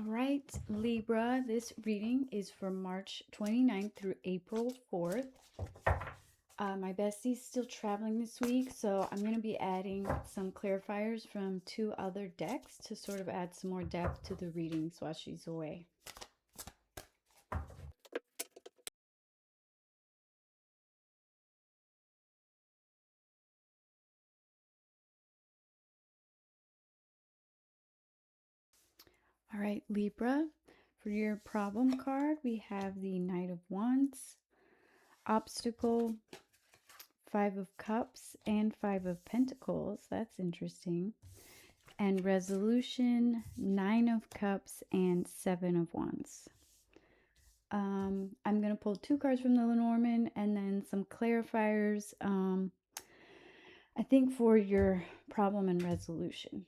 All right, Libra, this reading is for March 29th through April 4th. My bestie's still traveling this week, so I'm going to be adding some clarifiers from 2 other decks to sort of add some more depth to the readings while she's away. All right, Libra, for your problem card, we have the Knight of Wands, Obstacle, 5 of Cups, and 5 of Pentacles. That's interesting. And Resolution, 9 of Cups, and 7 of Wands. I'm going to pull 2 cards from the Lenormand and then some clarifiers, I think, for your problem and resolution.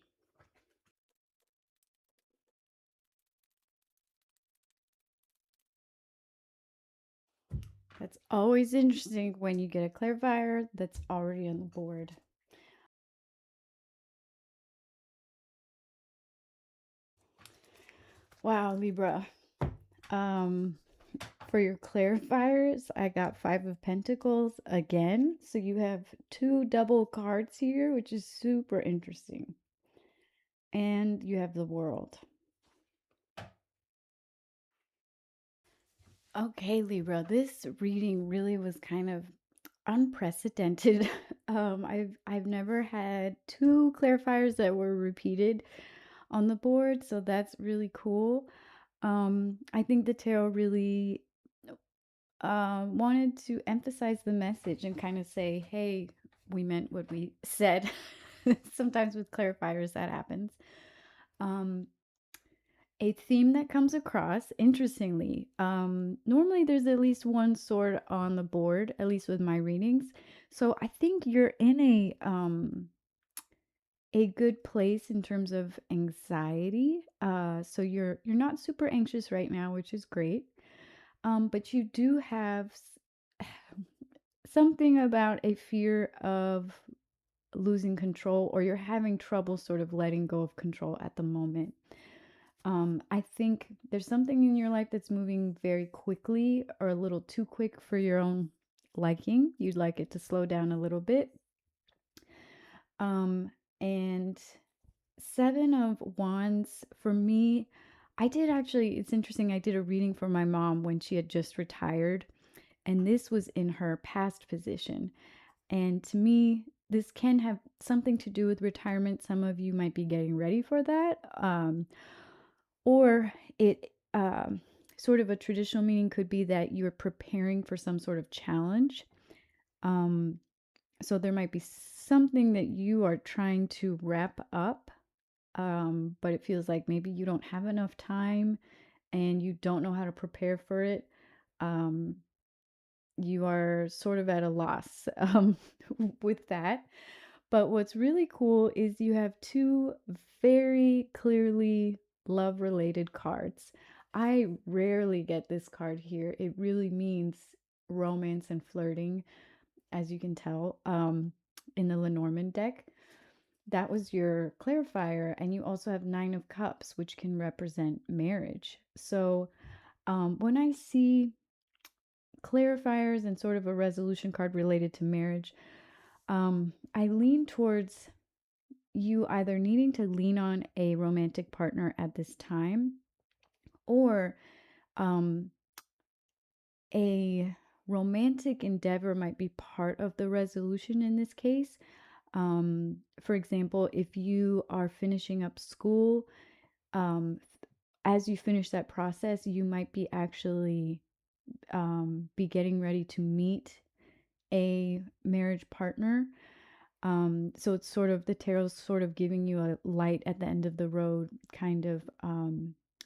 That's always interesting when you get a clarifier that's already on the board. Wow, Libra. For your clarifiers, I got 5 of Pentacles again. So you have 2 double cards here, which is super interesting. And you have the World. Okay, Libra, this reading really was kind of unprecedented. I've never had 2 clarifiers that were repeated on the board, so that's really cool. I think the tarot really wanted to emphasize the message and kind of say, hey, we meant what we said. Sometimes with clarifiers that happens. A theme that comes across, interestingly, normally there's at least one sword on the board, at least with my readings. So I think you're in a good place in terms of anxiety. So you're not super anxious right now, which is great. But you do have something about a fear of losing control, or you're having trouble sort of letting go of control at the moment. I think there's something in your life that's moving very quickly or a little too quick for your own liking. You'd like it to slow down a little bit. And 7 of Wands, for me, it's interesting, I did a reading for my mom when she had just retired, and this was in her past position. And to me, this can have something to do with retirement. Some of you might be getting ready for that. Or it sort of a traditional meaning could be that you're preparing for some sort of challenge. So there might be something that you are trying to wrap up, but it feels like maybe you don't have enough time and you don't know how to prepare for it. You are sort of at a loss with that. But what's really cool is you have 2 very clearly love-related cards. I rarely get this card here. It really means romance and flirting, as you can tell, in the Lenormand deck. That was your clarifier, and you also have 9 of Cups, which can represent marriage. So when I see clarifiers and sort of a resolution card related to marriage, I lean towards you either needing to lean on a romantic partner at this time, or um, a romantic endeavor might be part of the resolution in this case. For example, if you are finishing up school, um, as you finish that process, you might be actually be getting ready to meet a marriage partner. So it's sort of the tarot's sort of giving you a light at the end of the road kind of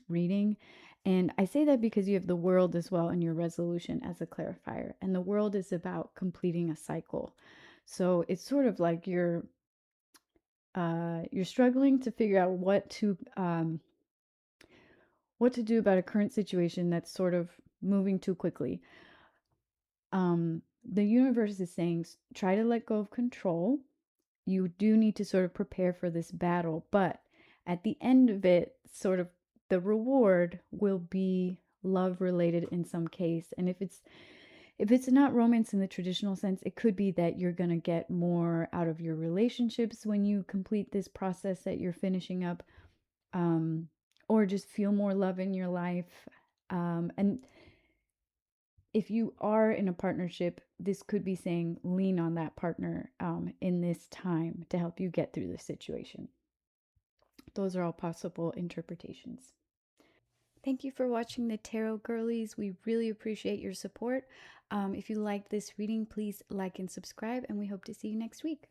reading. And I say that because you have the World as well in your resolution as a clarifier. And the World is about completing a cycle. So it's sort of like you're struggling to figure out what to do about a current situation that's sort of moving too quickly. The universe is saying, try to let go of control. You do need to sort of prepare for this battle, but at the end of it, sort of the reward will be love related in some case. And if it's not romance in the traditional sense, it could be that you're going to get more out of your relationships when you complete this process that you're finishing up, um, or just feel more love in your life. And if you are in a partnership, this could be saying lean on that partner in this time to help you get through the situation. Those are all possible interpretations. Thank you for watching the Tarot Girlies. We really appreciate your support. If you liked this reading, please like and subscribe, and we hope to see you next week.